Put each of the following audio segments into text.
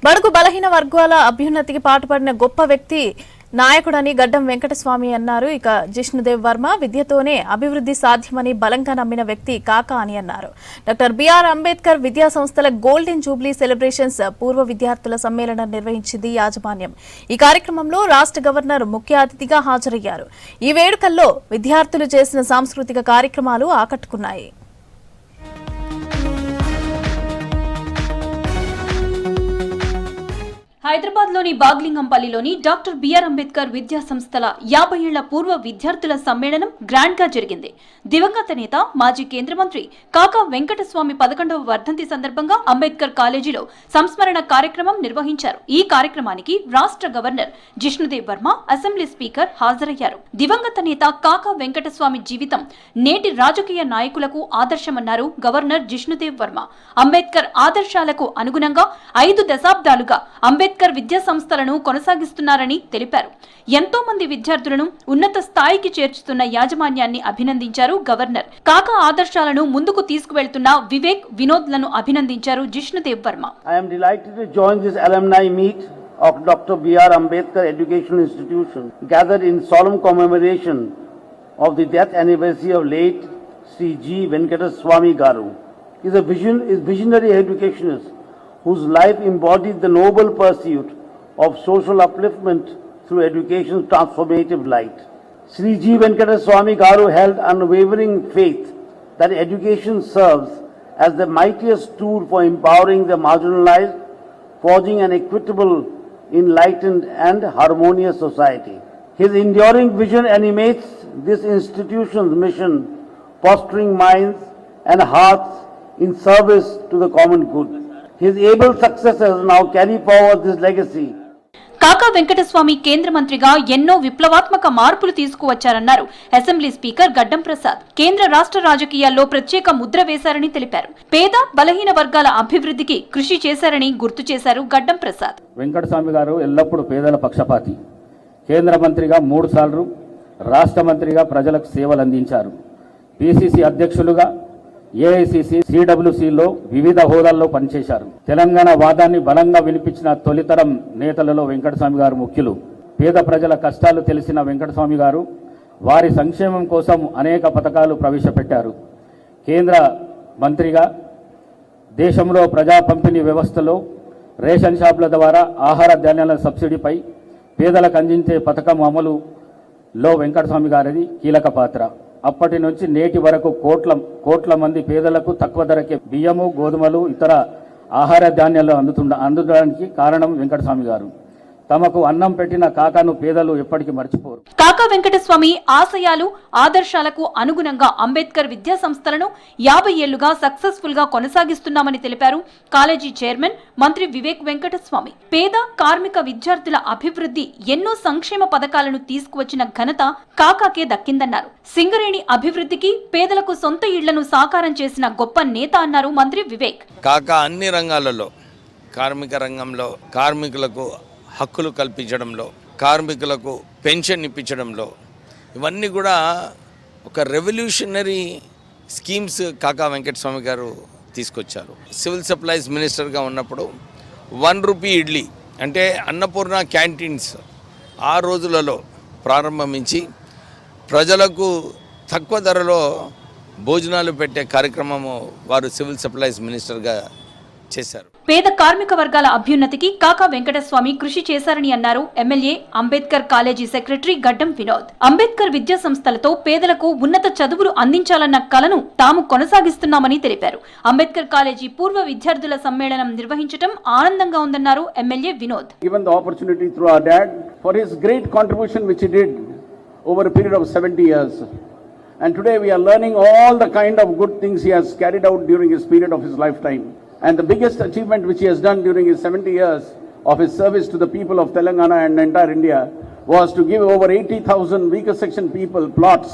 బడుగు బలహీన వర్గాల అభ్యున్నతికి పాటుపడిన గొప్ప వ్యక్తి నాయకుడని గడ్డం వెంకటస్వామి అన్నారు. ఇక జిష్ణుదేవ్ వర్మ విద్యతోనే అభివృద్ధి సాధ్యమని బలంగా నమ్మిన వ్యక్తి కాకా అని అన్నారు. డాక్టర్ బిఆర్ అంబేద్కర్ విద్యా సంస్థల గోల్డెన్ జూబ్లీ సెలబ్రేషన్స్ పూర్వ విద్యార్థుల సమ్మేళనం నిర్వహించింది యాజమాన్యం. ఈ కార్యక్రమంలో రాష్ట్ర గవర్నర్ ముఖ్య అతిథిగా హాజరయ్యారు. ఈ వేడుకల్లో విద్యార్థులు చేసిన సాంస్కృతిక కార్యక్రమాలు ఆకట్టుకున్నాయి. హైదరాబాద్లోని బాగ్లింగంపల్లిలోని డాక్టర్ బిఆర్ అంబేద్కర్ విద్యా సంస్థల 50 ఏళ్ల పూర్వ విద్యార్థుల సమ్మేళనం గ్రాండ్ గా జరిగింది. దివంగత నేత మాజీ కేంద్ర మంత్రి కాకా వెంకటస్వామి 11వ వర్ధంతి సందర్భంగా అంబేద్కర్ కాలేజీలో సంస్మరణ కార్యక్రమం నిర్వహించారు. ఈ కార్యక్రమానికి రాష్ట్ర governor Jishnu Dev Varma, assembly speaker హాజరయ్యారు. దివంగత నేత కాకా వెంకటస్వామి జీవితం నేటి రాజకీయ నాయకులకు ఆదర్శమన్నారు గవర్నర్ జిష్ణుదేవ్ వర్మ. అంబేద్కర్ ఆదర్శాలకు అనుగుణంగా 5 దశాబ్దాలుగా అంబేద్కర్ విద్యా సంస్థలను కొనసాగిస్తున్నారని తెలిపారు. ఎంతో మంది విద్యార్థులను ఉన్నత స్థాయికి చేర్చుతున్న యాజమాన్యాన్ని అభినందించారు గవర్నర్. కాకా ఆదర్శాలను ముందుకు తీసుకువెళ్తున్న వివేక్, వినోద్ లను అభినందించారు Jishnu Dev Varma. I am delighted to join this alumni meet of Dr. B.R. Ambedkar Educational Institution, gathered in solemn commemoration of the death anniversary of late Sri G. Venkataswamy Garu. He is visionary educationist whose life embodied the noble pursuit of social upliftment through education's transformative light. Sri G. Venkataswamy Garu held unwavering faith that education serves as the mightiest tool for empowering the marginalized, forging an equitable, enlightened and harmonious society. His enduring vision animates this institution's mission, fostering minds and hearts in service to the common good. His able successors now carry forward this legacy. కాకా వెంకటస్వామి కేంద్ర మంత్రిగా ఎన్నో విప్లవాత్మక మార్పులు తీసుకువచ్చారన్నారు assembly speaker గడ్డం ప్రసాద్. కేంద్ర రాష్ట్ర రాజకీయాల్లో ప్రత్యేక ముద్ర వేశారని తెలిపారు. పేద బలహీన వర్గాల అభివృద్ధికి కృషి చేశారని గుర్తు చేశారు గడ్డం ప్రసాద్. వెంకటస్వామి గారు ఎల్లప్పుడూ పేదల పక్షపాతి. కేంద్ర మంత్రిగా 3 సార్లు, రాష్ట్ర మంత్రిగా ప్రజలకు సేవలు అందించారు. పిసిసి అధ్యక్షులుగా ఏఐసిసి, సిడబ్ల్యూసిలో వివిధ హోదాల్లో పనిచేశారు. తెలంగాణ వాదాన్ని బలంగా వినిపించిన తొలితరం నేతలలో వెంకటస్వామి గారు ముఖ్యులు. పేద ప్రజల కష్టాలు తెలిసిన వెంకటస్వామి గారు వారి సంక్షేమం కోసం అనేక పథకాలు ప్రవేశపెట్టారు. కేంద్ర మంత్రిగా దేశంలో ప్రజా పంపిణీ వ్యవస్థలో రేషన్ షాపుల ద్వారా ఆహార ధాన్యాల సబ్సిడీపై పేదలకు అందించే పథకం అమలులో వెంకటస్వామి గారిది కీలక పాత్ర. అప్పటి నుంచి నేటి వరకు కోట్ల మంది పేదలకు తక్కువ ధరకే బియ్యము, గోధుమలు, ఇతర ఆహార ధాన్యాలు అందుడానికి కారణం వెంకటస్వామి గారు. తమకు అన్నం పెట్టిన కాకాను పేదలు ఎప్పటికీ మర్చిపోరు. కాకా వెంకటస్వామి ఆశయాలు, ఆదర్శాలకు అనుగుణంగా అంబేద్కర్ విద్యా సంస్థలను 50 ఏళ్లుగా సక్సెస్ఫుల్ గా కొనసాగిస్తున్నామని తెలిపారు కాలేజీ చైర్మన్ మంత్రి వివేక్ వెంకటస్వామి. పేద కార్మిక విద్యార్థుల అభివృద్ధి, ఎన్నో సంక్షేమ పథకాలను తీసుకువచ్చిన ఘనత కాకాకే దక్కిందన్నారు. సింగరేణి అభివృద్ధికి, పేదలకు సొంత ఇళ్లను సాకారం చేసిన గొప్ప నేత అన్నారు మంత్రి వివేక్. కాకా అన్ని రంగాలలో, కార్మిక రంగంలో కార్మికులకు హక్కులు కల్పించడంలో, కార్మికులకు పెన్షన్ ఇప్పించడంలో, ఇవన్నీ కూడా ఒక రెవల్యూషనరీ స్కీమ్స్ కాకా వెంకటస్వామి గారు తీసుకొచ్చారు. సివిల్ సప్లైస్ మినిస్టర్గా ఉన్నప్పుడు 1 రూపీ ఇడ్లీ అంటే అన్నపూర్ణ క్యాంటీన్స్ ఆ రోజులలో ప్రారంభించి ప్రజలకు తక్కువ ధరలో భోజనాలు పెట్టే కార్యక్రమము వారు సివిల్ సప్లైస్ మినిస్టర్గా చేశారు. పేద కార్మిక వర్గాల అభ్యున్నతికి కాకా వెంకటస్వామి కృషి చేశారని అన్నారు ఎమ్మెల్యే, అంబేద్కర్ కాలేజీ సెక్రటరీ గడ్డం వినోద్. అంబేద్కర్ విద్యా సంస్థలతో పేదలకు ఉన్నత చదువులు అందించాలన్న కలను తాము కొనసాగిస్తున్నామని తెలిపారు. అంబేద్కర్ కాలేజీ పూర్వ విద్యార్థుల సమ్మేళనం నిర్వహించడం ఆనందంగా ఉందన్నారు MLA Vinod. Given the opportunity through our dad for his great contribution which he did over a period of 70 years, and today we are learning all the kind of good things he has carried out during his period of his lifetime. And the biggest achievement which he has done during his 70 years of his service to the people of Telangana and entire India was to give over 80,000 weaker section people plots.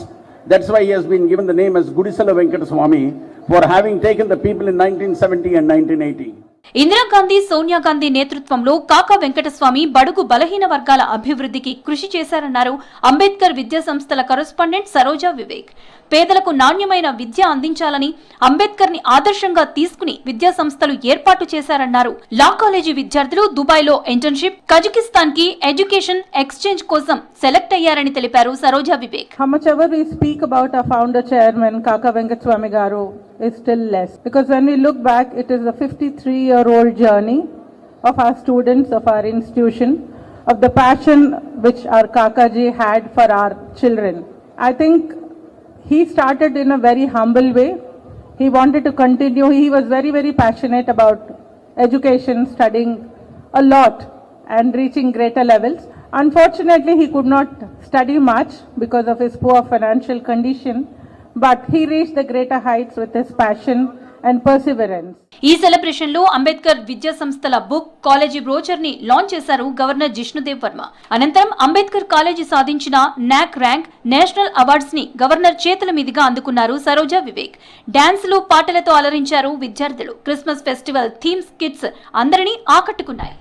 That's why he has been given the name as Gudisala Venkataswamy for having taken the people in 1970 and 1980. Indira Gandhi, Sonia Gandhi నేతృత్వంలో కాకా వెంకటస్వామి బడుగు బలహీన వర్గాల అభివృద్ధికి కృషి చేశారన్నారు అంబేద్కర్ విద్యా సంస్థల కరెస్పాండెంట్ సరోజా వివేక్. పేదలకు నాణ్యమైన విద్య అందించాలని అంబేద్కర్ ని ఆదర్శంగా తీసుకుని విద్యా సంస్థలు ఏర్పాటు చేశారన్నారు. లా కాలేజీ విద్యార్థులు దుబాయ్ లో ఇంటర్న్షిప్, కజకిస్తాన్ కి ఎడ్యుకేషన్ ఎక్స్చేంజ్ కోసం సెలెక్ట్ అయ్యారని తెలిపారు Saroja Vivek. How much ever we speak about our founder chairman Kaka Venkateswamy Garu is still less, because when we look back, it is a 53-year-old journey of our students, of our institution, of the passion which our Kakaji had for our children. I think he started in a very humble way. He wanted to continue. He was very, very passionate about education, studying a lot and reaching greater levels. Unfortunately, he could not study much because of his poor financial condition, but he reached the greater heights with his passion and perseverance. ఈ celebration లో అంబేద్కర్ విద్యా సంస్థల book, college brochure ని launch చేశారు governor Jishnu Dev Varma. అనంతరం Ambedkar college సాధించిన నాక్ rank, national awards ని గవర్నర్ చేతుల మీదుగా అందుకున్నారు సరోజా వివేక్. డాన్సులు, పాటలతో అలరించారు విద్యార్థులు. క్రిస్మస్ ఫెస్టివల్ థీమ్స్ కిట్స్ అందరినీ ఆకట్టుకున్నాయి.